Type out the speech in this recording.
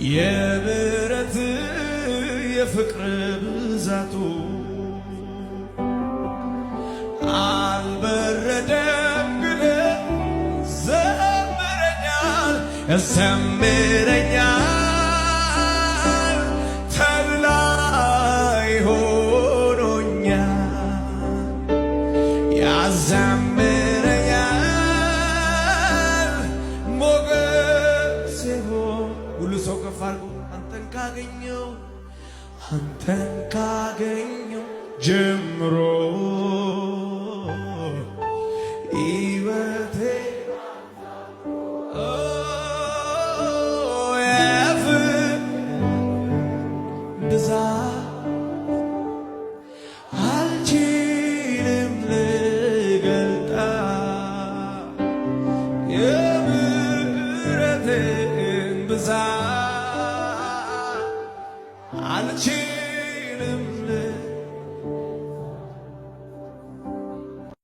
የምሕረት የፍቅር ብዛቱ አልበረደም ግን ዘምረኛል ያዘምረኛል ተድላይ ሆኖኛል ያዘምረኛል ሞገሴ ሆኖ ሁሉ ሰው ከፍ አድርጎ አንተን ካገኘው ጀምሮ ሕይወቴ የፍቅር ብዛት አልችልም ልገልጣት የምሕረትን ብዛት አልችልም